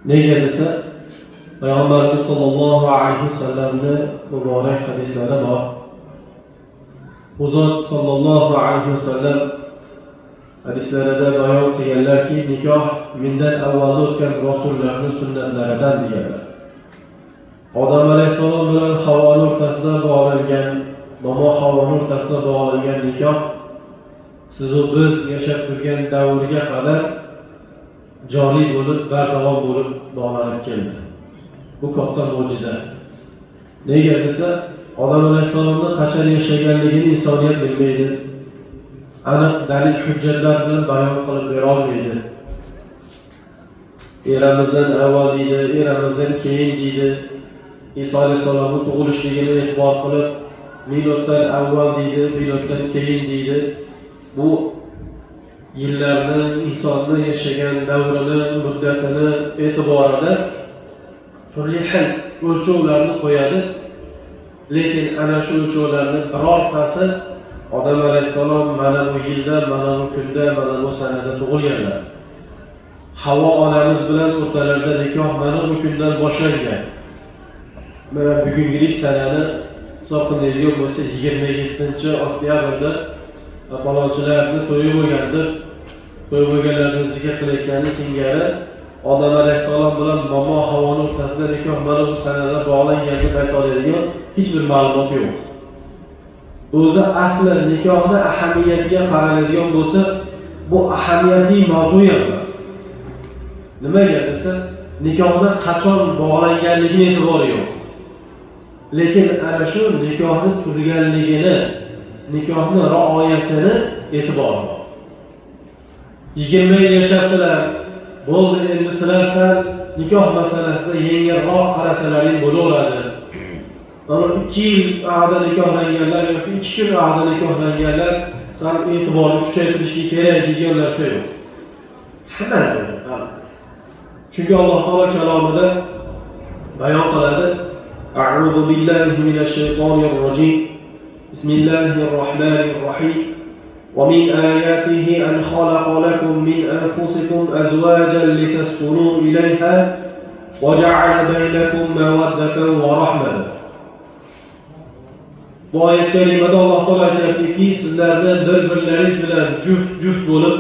Nega desa, Payg'ambarimiz sollallohu alayhi vasallamning muborak hadislari bor. U zot sollallohu alayhi vasallam hadislarida bayon qilganlarki, nikoh mendan avval o'tgan rasullarning sunnatlaridan deganlar. Odam alayhissalom bilan Havvo o'rtasida bog'langan, momo Havvo o'rtasida bog'langan nikoh siz va biz yashab turgan davrga qadar joriy bo'lib, bardavom bo'lib bog'lanib keldi. Bu katta mo'jiza. Nega desa, odam alayhissalomning qachon yashaganligini insoniyat bilmaydi. Aniq dalil hujjatlar bilan bayon qilib bera olmaydi. Eramizdan avval deydi, eramizdan keyin deydi. Iso alayhissalomning tug'ilishligini e'tibor qilib, miloddan avval deydi, miloddan keyin deydi. Bu yillarni, insonni yashagan davrini, muddatini e'tiborida turli xil o'lchovlarni qo'yadi. Lekin ana shu o'lchovlarning birortasi odam alayhissalom mana bu yilda, mana bu kunda, mana bu sanada tug'ilganlar. Havvo onamiz bilan o'rtalarida nikoh mana bu kundan boshlangan. Mana bugungi sanani hisob qiladigan bo'lsa 27-oktyabrda palonchilarni to'yi bo'lganda, to'y bo'lganlarni zikr qilayotgani singari odam alayhissalom bilan momo Havvoning o'rtasida nikoh mana bu sanada bog'langan deb ayta oladigan hech bir ma'lumot yo'q. O'zi asli nikohning ahamiyatiga qaraladigan bo'lsa, bu ahamiyatli mavzu emas. Nimaga desa, nikohning qachon bog'langanligiga e'tibor yo'q. Lekin ana shu nikohning turganligini, nikohning rioyasini e'tibor bor. 20 yil yashabdilar, bo'ldi endi sizlar nikoh masalasida yengilroq qarasalaring bo'laveradi. Mana 2 yil avval nikohlanganlar yoki 2 kun avval nikohlanganlar sal e'tiborni kuchaytirishga kerak degan narsa yo'q. Hamma chunki Alloh taolo kalomida bayon qiladi: A'udhu billahi minash shaytonir rojim. Bismillahir rohmanir rohim. ومن آياته أن خلق لكم من أنفسكم أزواجا لتسكنوا إليها وجعل بينكم مودة ورحمة. Bu oyat karimada Alloh taolo aytayaptiki, sizlarni bir-birlaringiz bilan juft bo'lib,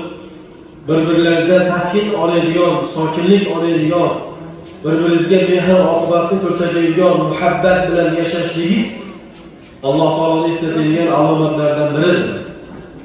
bir-birlaringizdan taskin oladigan, sokinlik oladigan, bir-biringizga mehr oqibatni ko'rsatadigan muhabbat bilan yashashligingiz Alloh taoloning eslatadigan alomatlardan biridir.